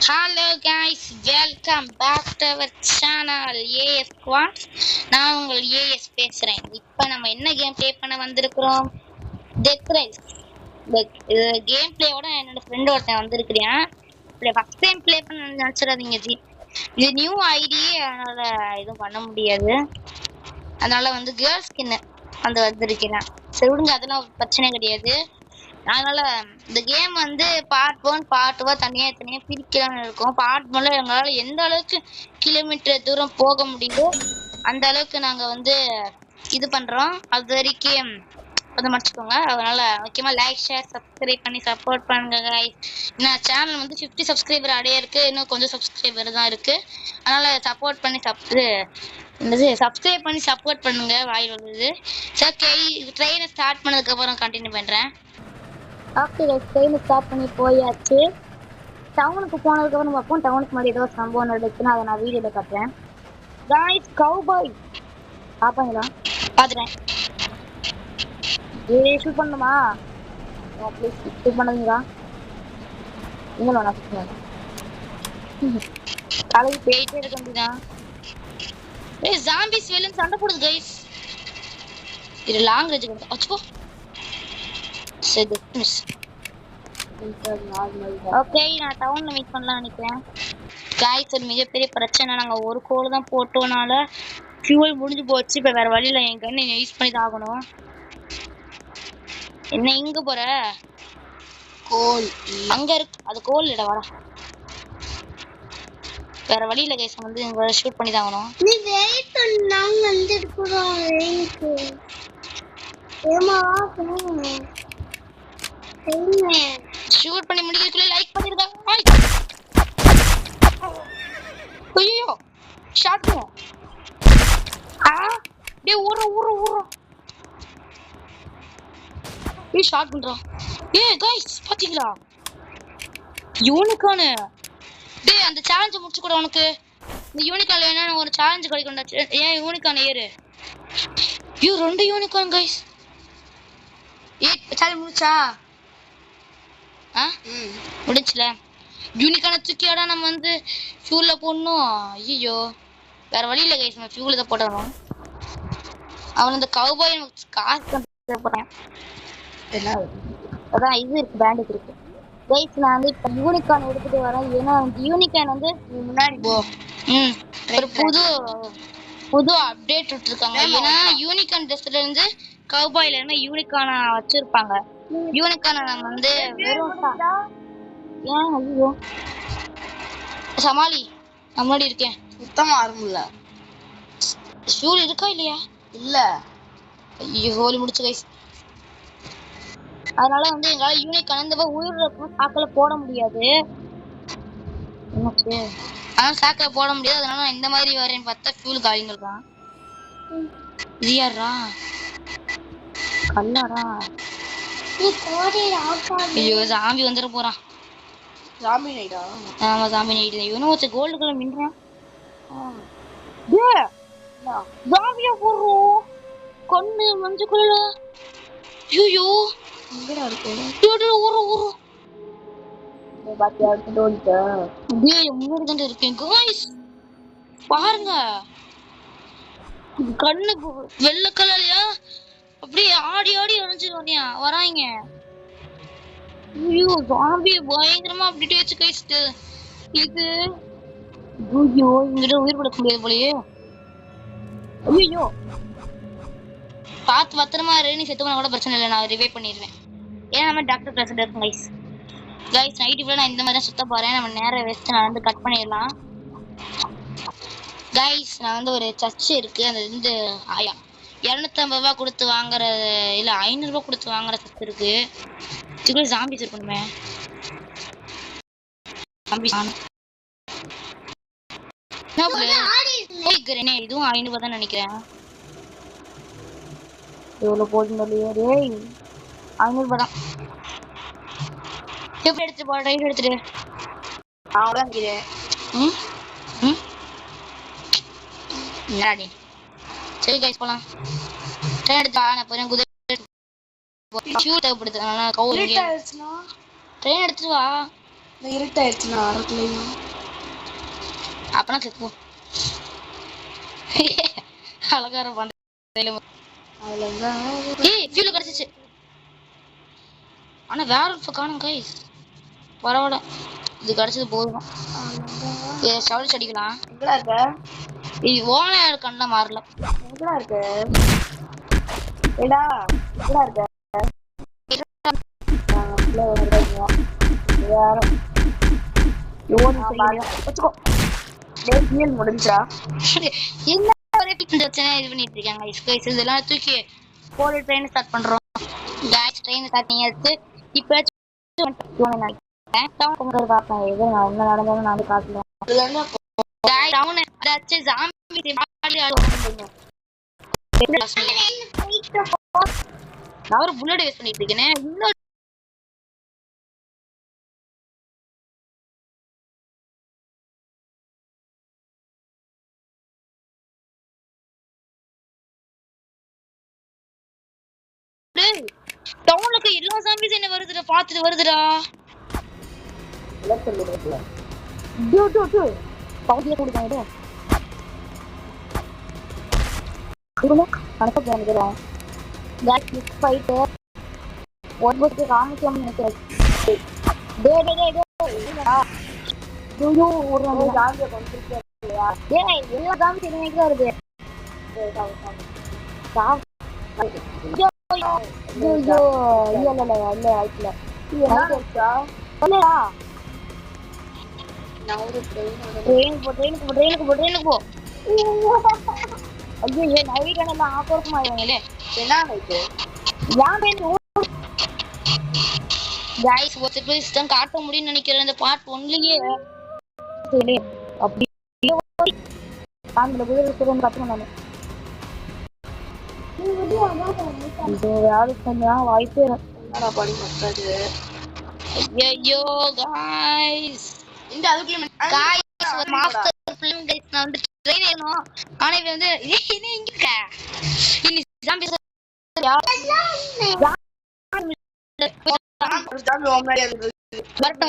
Hello guys, welcome back to our channel AS Squad. நான் உங்கள் AS பேசுறேன். இப்போ நம்ம என்ன கேம் ப்ளே பண்ண வந்திருக்கிறோம்? Death rice. இந்த கேம் ப்ளேயோட என்னோட ஃப்ரெண்ட் ஒருத்தன் வந்திருக்கிறான். இப்படி ஃபர்ஸ்ட் டைம் ப்ளே பண்ண நினைச்சிடாதீங்க ஜி. இது நியூ ஐடி, அதனால எதுவும் பண்ண முடியாது. அதனால வந்து கேர்ள் ஸ்கின் வந்திருக்கிறேன். சரி விடுங்க, அதெல்லாம் பிரச்சனை கிடையாது. அதனால இந்த கேம் வந்து பார்ட் 1 பார்ட் 2 தனியா பிரிக்கலாம்னு இருக்கும். பார்ட் 1ல எங்களால் எந்த அளவுக்கு கிலோமீட்டர் தூரம் போக முடியுதோ அந்த அளவுக்கு நாங்க வந்து இது பண்றோம். அது வரைக்கும் கொஞ்சம் மறைச்சிக்கோங்க. அதனால முக்கியமா லைக் ஷேர் சப்ஸ்கிரைப் பண்ணி சப்போர்ட் பண்ணுங்க guys. நான் சேனல் வந்து 50 சப்ஸ்கிரைபர் அடைய இருக்கு, இன்னும் கொஞ்சம் சப்ஸ்கிரைபர் தான் இருக்கு. அதனால சப்போர்ட் பண்ணி சப்ஸ்கிரைப் பண்ணி சப்போர்ட் பண்ணுங்க. வாயில் வருது. சரி, ட்ரெயினை ஸ்டார்ட் பண்ணதுக்கு அப்புறம் கண்டினியூ பண்றேன். ஓகே ட்ரெயின் ஸ்டார்ட் பண்ணி போயாச்சு. டவுனுக்கு போனதுக்கப்புறம் பார்ப்போம். டவுனுக்கு முன்னாடி ஏதோ சம்பவம் நடக்குதுன்னு அதை நான் வீடியோவில் காட்டுறேன். காய்ஸ் கவுபாய் பார்ப்பாங்களா? பார்த்துட்டேன். ஷூட் பண்ணணுமா? ப்ளீஸ் ஷூட் பண்ணுங்களா? நீங்களும் வேணா ஷூட் பண்ணுங்க. காலையில் போயிட்டே இருக்க வேண்டியதான். ஜாம்பிஸ் வெளியே சண்டை போடுது கைஸ். இது லாங் ரேஞ்ச் கொடுத்து அச்சோ. சரி மிஸ். ஓகே, நான் டவுன்ல மீட் பண்ணலாம் நினைக்கிறேன். காய்ஸ் ஒரு மிகப்பெரிய பிரச்சனை. நாங்கள் ஒரு கோல் தான் போட்டோனால ஃபியூல் முடிஞ்சு போச்சு. இப்போ வேற வழியில் என் கண்ணை யூஸ் பண்ணி தான் ஆகணும். என்ன இங்கே போற? கோல் அங்கே இருக்கு. அது கோல் இட வர வேற வழியில் கைஸ் வந்து இங்கே ஷூட் பண்ணி தான் ஆகணும். நீ வெயிட் பண்ணா வந்து இருக்குறோம். ஷூட் பண்ணி முடிக்கிறதுக்குள்ள லைக் பண்ணிருக்காங்க. ஐயோ ஷாட் டேய் ஊற ஏய் ஷாட் பண்றான். ஏய் गाइस பாத்தீங்களா? யூனிகார்ன். டேய் அந்த சேலஞ்ச் முடிச்சு கூட உனக்கு. இந்த யூனிகார்ன்ல என்ன ஒரு சேலஞ்ச் கிடைக்கும்டா. ஏன் யூனிகார்ன் ஏறு. ஐயோ 2 யூனிகார்ன் गाइस. சேலஞ்ச் முடிச்சா? முடிச்சுல. யூனிகார்ன் தூக்கியாடா நம்ம வந்து ஃபியூல்ல போடணும். ஐயோ வேற வழி இல்லை கைஸ், நம்ம ஃபியூல தான் போடணும். அவன் இந்த கவுபாய் காசு போறேன். அதான் இது இருக்கு, பேண்டேஜ் இருக்கு கைஸ். நான் வந்து இப்போ யூனிகார்ன் எடுத்துட்டு வரேன். ஏன்னா யூனிகார்ன் வந்து முன்னாடி ஒரு புது அப்டேட் விட்டுருக்காங்க. ஏன்னா யூனிகார்ன் ட்ரெஸ்ல இருந்து கவுபாயில இருந்து யூனிகார்னை வச்சிருப்பாங்க. யூனிகார்னை நம்ம வந்து வெறும் ஏன் ஐயோ சமாளி நான் முன்னாடி இருக்கேன். சுத்தமா ஆரம்பில்ல. ஷூல் இருக்கா இல்லையா? இல்ல. ஐயோ ஹோலி முடிச்சு கைஸ். அதனால வந்து எங்களால் யூனிக் அந்த உயிர் சாக்கில் போட முடியாது. எனக்கு ஆனால் சாக்கில் போட முடியாது. அதனால நான் இந்த மாதிரி வரேன்னு பார்த்தா ஃபியூல் காலிங்க இருக்கான். இது யாரா? கல்லாரா? ஐயோ சாமி வந்துட போறான். சாமி நைடா? ஆமா சாமி நைடு. இவனும் வச்ச கோல்டு கலர் மின்றான். டேய் சாமியா போறோம். கண்ணு மஞ்சள் கலர். ஐயோ எங்கடா இருக்கு? டேய் ஊரு பாத்தியா டோல்ட்ட. டேய் முன்னாடி தான் இருக்கேன் गाइस. பாருங்க கண்ணு வெள்ளை கலர்லையா அப்படியே ஆடி எரிஞ்சு வராங்க. ஐயோ ஜாம்பி பயங்கரமா அப்படி வச்சு கைஸ்ட். இது ஐயோ இங்கிட்ட உயிர் கொடுக்க முடியாது போலயே. ஐயோ பார்த்து பத்திரமா இரு. நீ செத்து போனா கூட பிரச்சனை இல்லை, நான் ரிவைவ் பண்ணிடுவேன். ஏன்னா நம்ம டாக்டர் பிரசன்ட் இருக்கும் கைஸ் நைட்டு ஃபுல்லாக நான் இந்த மாதிரி தான் சுத்த போகிறேன். நம்ம நேரம் வேஸ்ட்டு நான் வந்து கட் பண்ணிடலாம் கைஸ். நான் வந்து ஒரு சர்ச்சு இருக்குது, அந்த வந்து 250 ரூபா கொடுத்து வாங்குற இல்லை 500 ரூபா கொடுத்து வாங்குற சர்ச் இருக்குது. இதுக்குள்ள ஜாம்பிஸ் இருக்கணுமே. இதுவும் 500 ரூபா தான் நினைக்கிறேன். எவ்வளோ போதும் 500 ரூபா தான். எப்படி எடுத்துட்டு போ, ரைட் எடுத்துட்டு அவ்வளோதான் இது. என்னடி சரி கைஸ் போகலாம். ட்ரெயின் எடுத்து நான் போகிறேன். குதிரை ஷூ தேவைப்படுது. ட்ரெயின் எடுத்துட்டு வா. இருட்டாயிடுச்சுண்ணா அறக்குலையும் அப்பனா செத்து போ. அழகார பண்ற ஏய் ஃபியூல் கிடைச்சிச்சு. ஆனா வேற ஒரு காணும் கைஸ். பரவாயில்ல இது கிடைச்சது போதும். ஏ ஷவல் அடிக்கலாம். எங்கடா இருக்க? இது ஓனா கண்ண மாறல. எங்கடா இருக்க? ஏடா எங்கடா இருக்க? முடிஞ்சா என்ன பிரச்சனை இது பண்ணிட்டு இருக்காங்க. இதெல்லாம் தூக்கி போட ட்ரெயின் ஸ்டார்ட் பண்றோம். கைஸ் ட்ரெயின் ஸ்டார்டிங் ஆச்சு. இப்போ பாப்பேன் எது என்ன நடந்தாலும் நான் காட்டுறேன். நான் ஒரு புல்லட் யூஸ் பண்ணிட்டு இருக்கேன். டவுனுக்கு எல்லா சாம்பிஸ் என்ன வருதுடா பாத்துட்டு வருதுடா. பவுதிய கொடுத்தாங்க கணக்கு போகிறோம். ஃபைட்டு ஒன்பதுக்கு காமிக்காம நினைக்கிறேன். எல்லா காமிச்சு நினைக்கிறா இருக்கு. காட்ட முடியும்னு நினைக்கிறேன் இந்த பார்ட் ஒன்லயே. அப்படி வாய்ப்பே ஐயோ गाइस இந்த அதுக்குள்ள गाइस ஒரு மாஸ்டர் ஃபிலிம் गाइस நான் வந்து ட்ரெயின் ஏறணும். ஆனா இவன் வந்து என்ன இங்க இருக்க இன்னி ஜாம்பி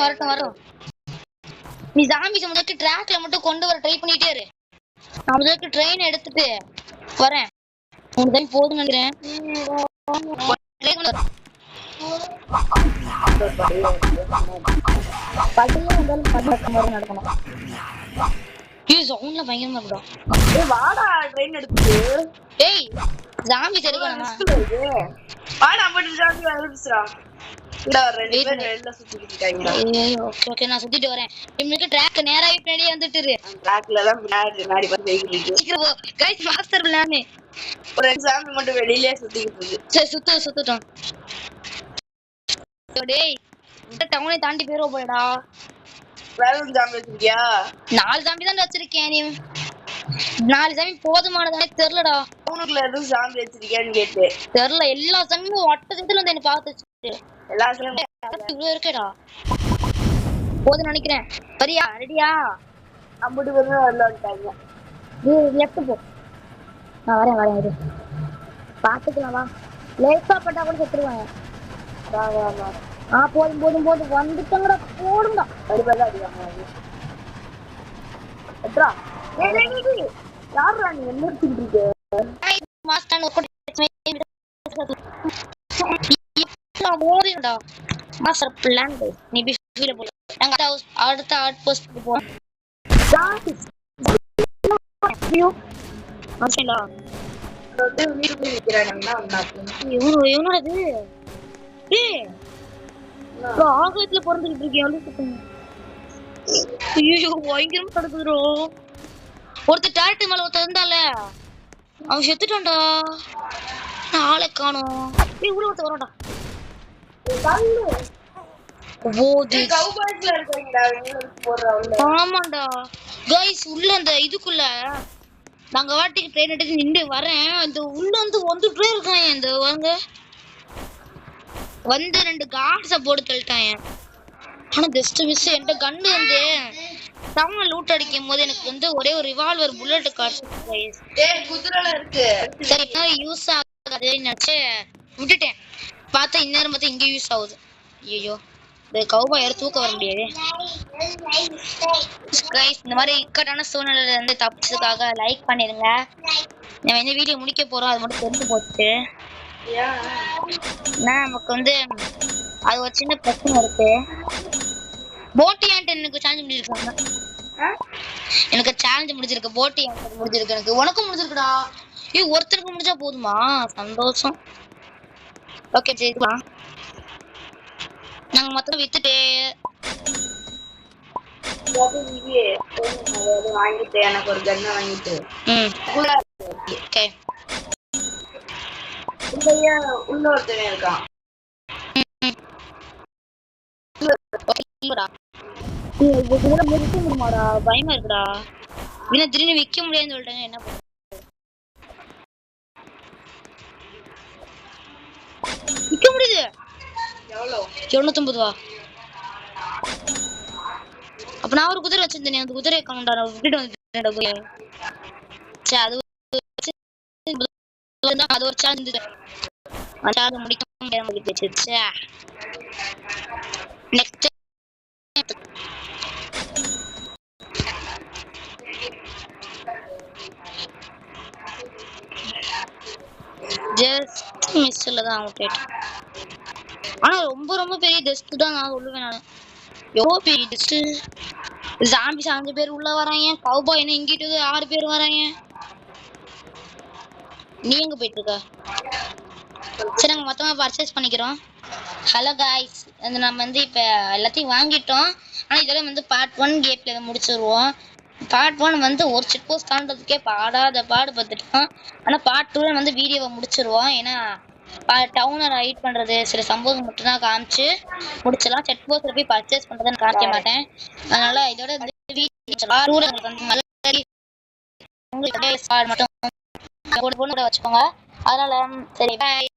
வரட்டும் நீ ஜாம்பி சமத்துக்கு ட்ராக்ல மட்டும் கொண்டு வர ட்ரை பண்ணிட்டே இரு. நான் முதல்ல ட்ரெயின் எடுத்துட்டு வரேன். உனக்கு தான் போதும் நினைக்கிறேன். நடக்கணும். பயங்கரமா இருக்கா. வாடா ட்ரெயின் எடுத்து. ஏய் ஜாம்பி தெரியுமா? வாடா அப்படி ஜாம்பி வந்துடுச்சுடா. இந்தா ரெண்டு பேர் ரெல்ல சுத்திட்டு இருக்காங்கடா. ஓகே நான் சுத்திட்டு வரேன். இவனுக்கு ட்ராக் நேராவே பின்னாடி வந்துட்டுரு. ட்ராக்ல தான் பின்னாடி வந்து வெயிட் இருக்கு. Guys master plan. ஒரு எக்ஸாம்பிள் மட்டும் வெளியிலே சுத்திட்டு இருக்கு. சரி சுத்தட்டும். டேய் இந்த டவுனை தாண்டி போறோம் போடா. வேற ஒரு ஜாம்பி வச்சிருக்கியா? 4 ஜாம்பி தான் வச்சிருக்கேன். நீ 4 ஜாம்பி போதுமானதானே தெரியலடா. டவுனுக்குள்ள எதுவும் ஜாம்பி வச்சிருக்கியான்னு கேட்டு தெரியல. எல்லா ஜாம்பியும் ஒட்டத்துல வந்து என்ன பார்த்துச்சு. எல்லா ஜாம்பியும் இவ்வளவு இருக்கேடா. போதும் நினைக்கிறேன். சரியா ரெடியா? அம்புட்டு பேரும் வரல வந்துட்டாங்க. லெஃப்ட் போ. நான் வரேன் இரு. பாத்துக்கலாம் வா. லேட்டா பட்டா கூட செத்துருவாங்க. போதும் வந்துட்டங்கடா. போடுங்க அடிபடா அடிவாங்க. எட்ரா யாரா நீ என்ன எடுத்துக்கிட்டு இருக்க? மாஸ்டர் ஓடிடா. மாஸ்டர் பிளான் நீ பிஃபீல போ. நாங்க அடுத்த அவுட் போஸ்ட்க்கு போறோம். மாஸ்டர்டா வந்து வீட்டுக்கு நிக்கறானேன்னா இவனோடது. டேய் ஆகத்துல பொறந்துட்டு இருக்கேன். ஐயோ பயங்கரமா தடுக்குதுரோ. ஒருத்தர் டேரக்ட் மேல ஒருத்தர் இருந்தால அவன் செத்துட்டான்டா. ஆளை காணோம். ஏய் உள்ள ஒருத்தர் வரான்டா. ஆமாண்டா गाइस உள்ள அந்த இதுக்குள்ள நாங்க வாட்டிக்கு ட்ரெயின் எடுத்து நின்று வரேன். அந்த உள்ள வந்துட்டே இருக்கான். இந்த வந்து 2 கார்ட்ஸ போட்டு தள்ளிட்டான். ஆனா ஜஸ்ட் மிஸ். என்கிட்ட கன்னு வந்து டவுன்ல லூட் அடிக்கும் போது எனக்கு ஒரே ஒரு ரிவால்வர் புல்லட் கார்ட்ஸ் குதிரைல இருக்கு. சரி யூஸ் ஆகாதுன்னு நினைச்சு விட்டுட்டேன். பார்த்தா இந்நேரம் பார்த்தா இங்க யூஸ் ஆகுது. ஐயோ இந்த கௌபாய் யாரும் தூக்க வர முடியாது. கைஸ் இந்த மாதிரி இக்கட்டான சூழ்நிலையில இருந்து தப்பிச்சதுக்காக லைக் பண்ணிருங்க. நம்ம இந்த வீடியோ முடிக்க போறோம், அது மட்டும் தெரிஞ்சு போச்சு. நமக்கு வந்து அது ஒரு சின்ன பிரச்சனை இருக்கு. போட்டி ஆண்ட் எனக்கு சேலஞ்ச் முடிஞ்சிருக்காங்க. எனக்கு சேலஞ்ச் முடிஞ்சிருக்கு, போட்டி ஆண்ட் முடிஞ்சிருக்கு. எனக்கு உனக்கும் முடிஞ்சிருக்குடா. ஒருத்தருக்கு முடிஞ்சா போதுமா? சந்தோஷம். ஓகே ஜெயிக்கலாம். நாங்க மொத்தம் வித்துட்டு வாங்கிட்டு எனக்கு ஒரு கன்னை வாங்கிட்டு ஓகே உள்ள ஒருத்தவன் இருக்கான். பயமா இருக்குடா. இன்னும் திடீர்னு விற்க முடியாதுன்னு சொல்லிட்டாங்க. என்ன பண்ண விற்க முடியுது. எவ்வளவு? 750 ரூபா. அப்ப நான் ஒரு குதிரை வச்சிருந்தேன், அந்த குதிரை கவுண்டா விட்டுட்டு வந்துட்டேன். அது ஒரு சேலஞ்ச். அது முடிக்க முடியாது. நெக்ஸ்ட் ஜஸ்ட் மிஸ்ல தான் அவுட் ஆயிட்டேன். ஆனா ரொம்ப ரொம்ப பெரிய டெஸ்ட் தான் நான் சொல்லுவேன். நான் எவ்வளோ பெரிய டெஸ்ட். ஜாம்பிஸ் 5 பேர் உள்ள வராங்க, கௌபாய் என்ன இங்கிட்டு 6 பேர் வராங்க. நீ எங்க போயிட்டு இருக்க? சரி நாங்கள் மொத்தமாக பர்ச்சேஸ் பண்ணிக்கிறோம். ஹலோ காய்ஸ், நம்ம வந்து இப்போ எல்லாத்தையும் வாங்கிட்டோம். ஆனால் இதெல்லாம் வந்து பார்ட் 1 கேப்ல இதை முடிச்சிருவோம். பார்ட் 1 வந்து ஒரு செக் போஸ்ட் தாண்டதுக்கே பாடாத பாடு பார்த்துட்டோம். ஆனால் பார்ட் 2 வந்து வீடியோவை முடிச்சிருவோம். ஏன்னா டவுனை ரைட் பண்ணுறது சில சம்பவம் மட்டும் தான் காமிச்சு முடிச்சிடலாம். செக் போஸ்ட்டில் போய் பர்ச்சேஸ் பண்ணுறதுன்னு காமிக்க மாட்டேன். அதனால இதோட மட்டும் வச்சுக்கோங்க. அதனால சரி பாய்.